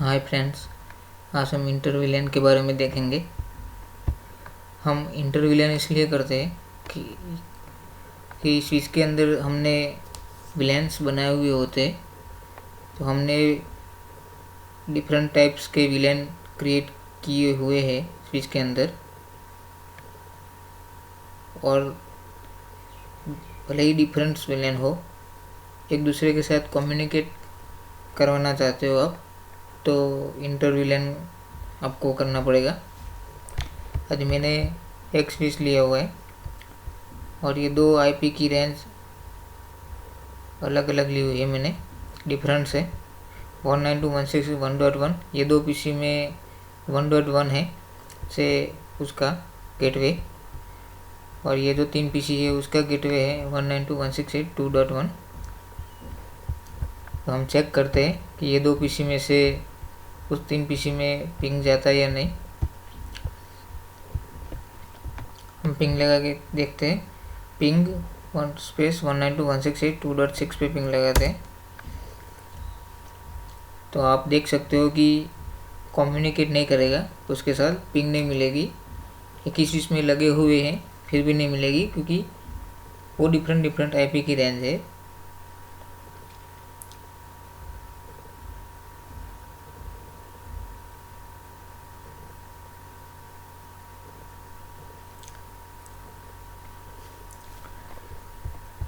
Hi friends, आज हम इंटरविलियन के बारे में देखेंगे। हम इंटरविलियन इसलिए करते हैं कि स्विच के अंदर हमने विलेन्स बनाए हुए होते हैं, तो हमने डिफरेंट टाइप्स के विलेन क्रिएट किए हुए हैं स्विच के अंदर, और भले ही डिफरेंट विलेन हो, एक दूसरे के साथ कम्युनिकेट करवाना चाहते हो आप, तो इंटरविलियन आपको करना पड़ेगा। आज मैंने एक स्विच लिया हुआ है और ये दो आईपी की रेंज अलग अलग ली हुई है मैंने, डिफरेंट से 192.168.1.1। ये दो पीसी में 1.1 है से उसका गेटवे, और ये जो तीन पीसी है उसका गेटवे है 192.168.2.1। तो हम चेक करते हैं कि ये दो पीसी में से उस तीन पीसी में पिंग जाता है या नहीं। हम पिंग लगा के देखते हैं। पिंग 192.168.2.6 पे पिंग लगाते हैं, तो आप देख सकते हो कि कम्युनिकेट नहीं करेगा, उसके साथ पिंग नहीं मिलेगी। एक ही स्विच में लगे हुए हैं फिर भी नहीं मिलेगी, क्योंकि वो डिफरेंट आईपी की रेंज है।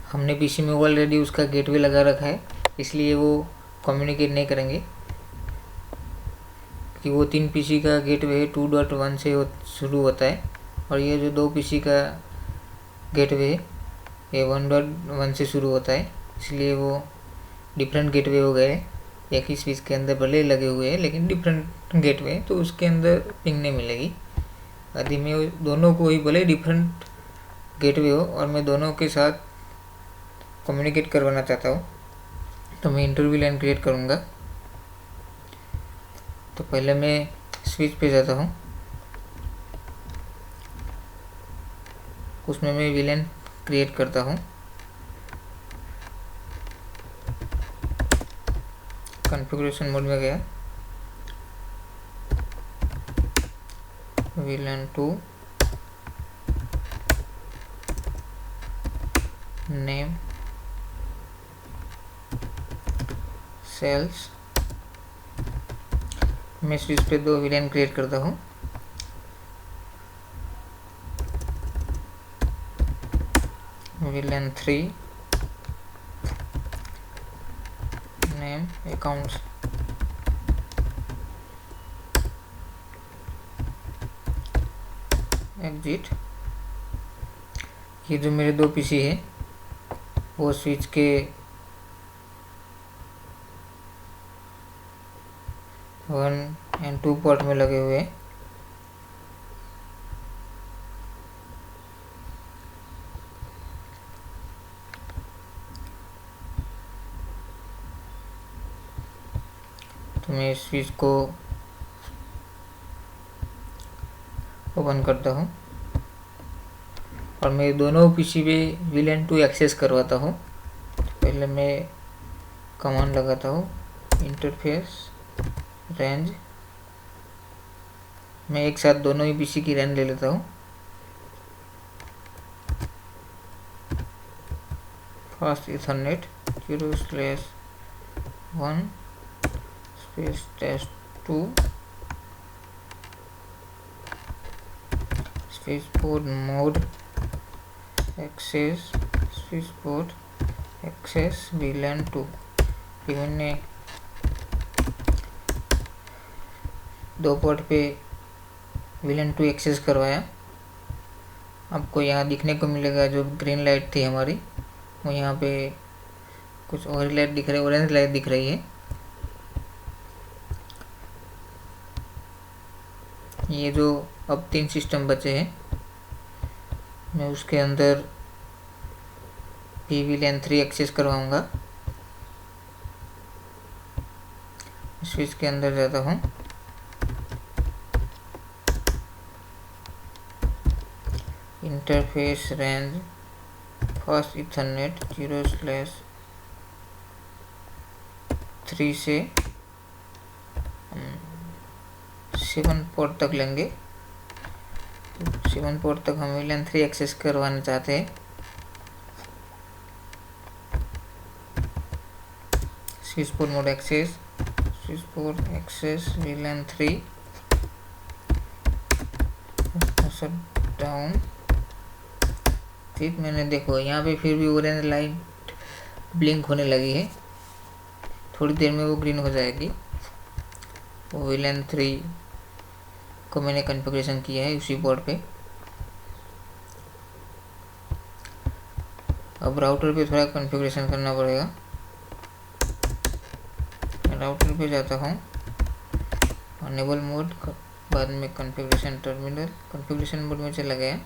हमने पीसी में ऑलरेडी उसका गेटवे लगा रखा है, इसलिए वो कम्युनिकेट नहीं करेंगे, कि वो तीन पीसी का गेटवे 2.1 से शुरू होता है, और ये जो दो पीसी का गेटवे है ये 1.1 से शुरू होता है, इसलिए वो डिफरेंट गेटवे हो गए। एक ही स्विच के अंदर भले लगे हुए हैं लेकिन डिफरेंट गेटवे, तो उसके अंदर पिंग नहीं मिलेगी। यदि मैं दोनों को ही भले डिफरेंट गेटवे हो और मैं दोनों के साथ कम्युनिकेट करवाना चाहता हूँ, तो मैं इंटरविलियन क्रिएट करूँगा। तो पहले मैं स्विच पे जाता हूँ, उसमें मैं विलेन क्रिएट करता हूँ। कॉन्फ़िगरेशन मोड में गया, विलेन 2, नेम सेल्स। मैं स्विच पे दो विलेन क्रिएट करता हूँ। Villain 3, name accounts. एग्जिट। ये जो मेरे दो पीसी है वो स्विच के 1 और 2 पोर्ट में लगे हुए हैं। तो मैं इस स्विच को ओपन करता हूँ और मैं दोनों पीसी पे विलेन 2 एक्सेस करवाता हूँ। पहले मैं कमांड लगाता हूँ, इंटरफेस रेंज। मैं एक साथ दोनों ही पीसी की रेंज ले लेता हूँ। First ethernet 0/1 space test 2 switch board mode access switch board access VLAN 2। ये मैंने दो पोर्ट पे विलेन 2 एक्सेस करवाया। आपको यहाँ दिखने को मिलेगा जो ग्रीन लाइट थी हमारी, वो यहाँ पे कुछ ऑरेंज लाइट दिख रही है, ऑरेंज लाइट दिख रही है। ये जो अब 3 सिस्टम बचे हैं, मैं उसके अंदर विलेन 3 एक्सेस करवाऊंगा। स्विच के अंदर जाता हूँ, इंटरफेस रेंज फर्स्ट इथरनेट 0/3 से 7 पोर्ट तक लेंगे। 7 पोर्ट तक हम VLAN 3 एक्सेस करवाना चाहते हैं। Switch port mode access, switch port access VLAN 3 shut down. ठीक, मैंने देखो यहाँ पे फिर भी ऑरेंज लाइट ब्लिंक होने लगी है, थोड़ी देर में वो ग्रीन हो जाएगी। वो VLAN 3 को मैंने कॉन्फ़िगरेशन किया है उसी बोर्ड पे। अब राउटर पे थोड़ा कॉन्फ़िगरेशन करना पड़ेगा। राउटर पे जाता हूँ, अनेबल मोड, बाद में कॉन्फ़िगरेशन टर्मिनल, कॉन्फ़िगरेशन मोड में चला गया।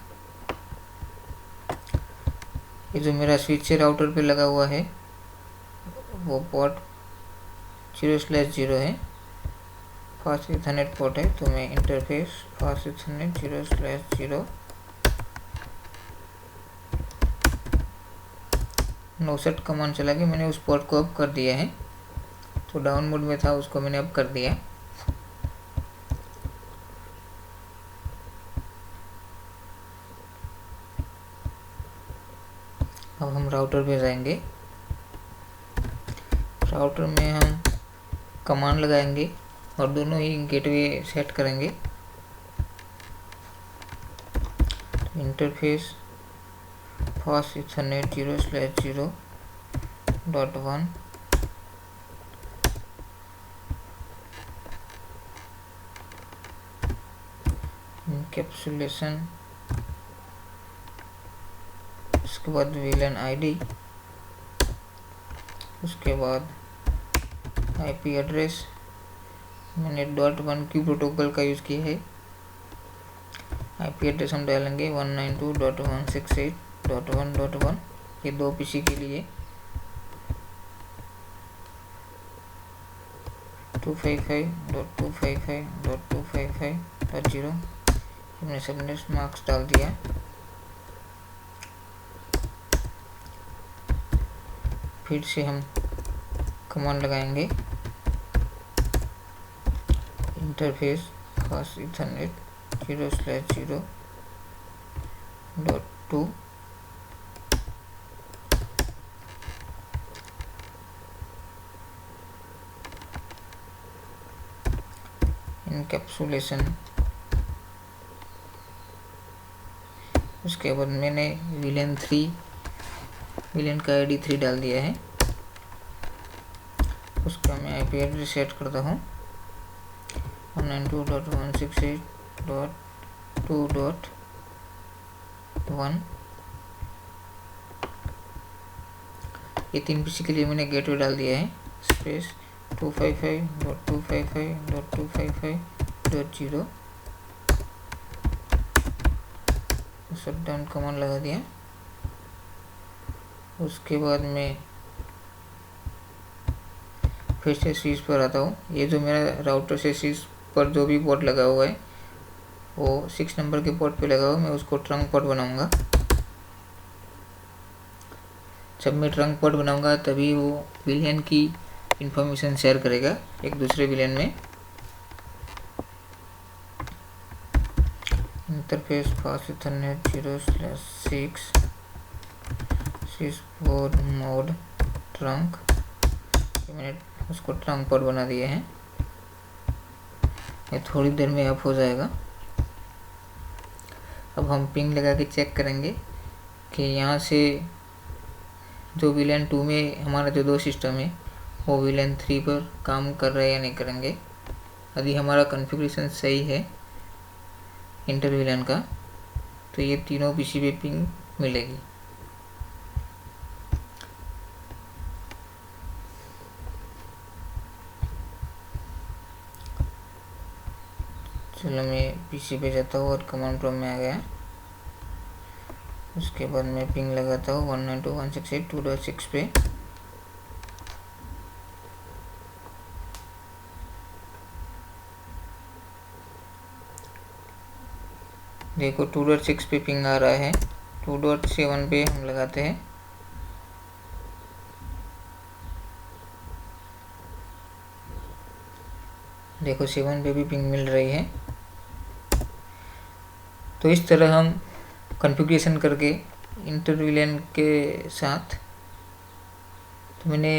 ये जो मेरा स्विच है राउटर पे लगा हुआ है वो पोर्ट 0/0 है, फास्ट इथरनेट पोर्ट है, तो मैं interface fast ethernet 0/0 no set command चला के मैंने उस पोर्ट को अप कर दिया है। तो डाउन मोड में था, उसको मैंने अप कर दिया। अब हम राउटर पे जाएंगे। राउटर में हम कमांड लगाएंगे और दोनों ही गेटवे सेट करेंगे। इंटरफेस फास्ट इथरनेट 0/0.1 इनकैप्सुलेशन, उसके बाद VLAN ID, उसके बाद IP एड्रेस। मैंने .1 की प्रोटोकॉल का यूज़ किया है। IP एड्रेस हम डालेंगे 192.168.1.1, ये 2 PC के लिए। 255.255.255.0 हमने सबनेट मार्क्स डाल दिया। फिर से हम कमांड लगाएंगे, इंटरफेस फास्ट इथरनेट 0/0.2 इनकैप्सुलेशन। उसके बाद मैंने VLAN का ID 3 डाल दिया है। उसका मैं IP एड्रेस सेट करता हूँ 192.168.2.1। ये 3 PC के लिए मैंने गेटवे डाल दिया है। स्पेस 255.255.255.0 शटडाउन कमांड लगा दिया। उसके बाद मैं फिर से स्विच पर आता हूँ। ये जो मेरा राउटर से स्विच पर जो भी पोर्ट लगा हुआ है वो 6 नंबर के पोर्ट पे लगा हुआ, मैं उसको ट्रंक पोर्ट बनाऊंगा। जब मैं ट्रंक पोर्ट बनाऊंगा तभी वो VLAN की इंफॉर्मेशन शेयर करेगा एक दूसरे VLAN में। Interface fast Ethernet 0/6 switch port mode trunk, मैंने उसको ट्रंक पोर्ट बना दिए हैं। ये थोड़ी देर में अप हो जाएगा। अब हम पिंग लगा के चेक करेंगे कि यहाँ से जो VLAN 2 में हमारा जो 2 सिस्टम है वो VLAN 3 पर काम कर रहा है या नहीं करेंगे। यदि हमारा कॉन्फ़िगरेशन सही है इंटर VLAN का तो ये तीनों PC पे पिंग मिलेगी। चलो मैं PC पे जाता हूँ और कमांड प्रॉम्प्ट में आ गया। उसके बाद मैं पिंग लगाता हूँ 192.168.2.6 पे। देखो 2.6 पे पिंग आ रहा है। 2.7 पे हम लगाते हैं। देखो 7 पे भी पिंग मिल रही है। तो इस तरह हम कॉन्फ़िगरेशन करके इंटर VLAN के साथ, तो मैंने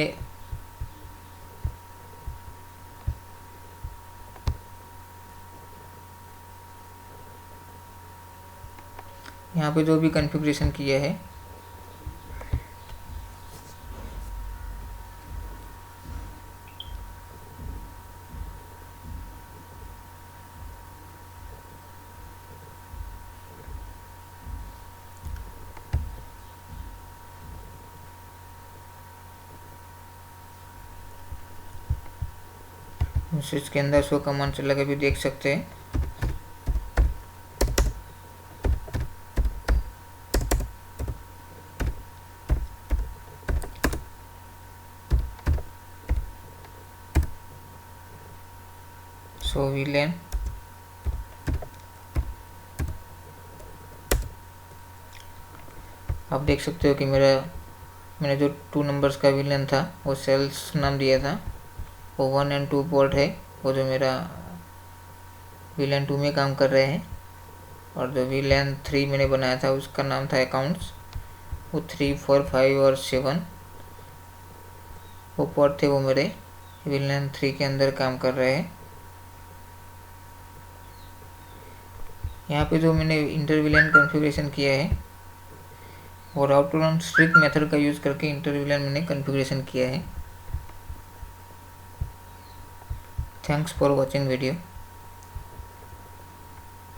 यहाँ पे जो भी कॉन्फ़िगरेशन किया है स्विच के अंदर शो कमांड चला के भी देख सकते हैं। शो VLAN, आप देख सकते हो कि मैंने जो 2 नंबर्स का VLAN था वो सेल्स नाम दिया था, वो 1 और 2 पोर्ट है, वो जो मेरा VLAN 2 में काम कर रहे हैं। और जो VLAN 3 मैंने बनाया था उसका नाम था अकाउंट्स, वो 3, 4, 5 और 7 वो पोर्ट थे, वो मेरे VLAN 3 के अंदर काम कर रहे हैं। यहाँ पे जो मैंने इंटर VLAN कॉन्फ़िगरेशन किया है वो राउटर ऑन स्ट्रिक्ट मेथड का यूज़ करके इंटर VLAN मैंने कॉन्फ़िगरेशन किया है। Thanks for watching video.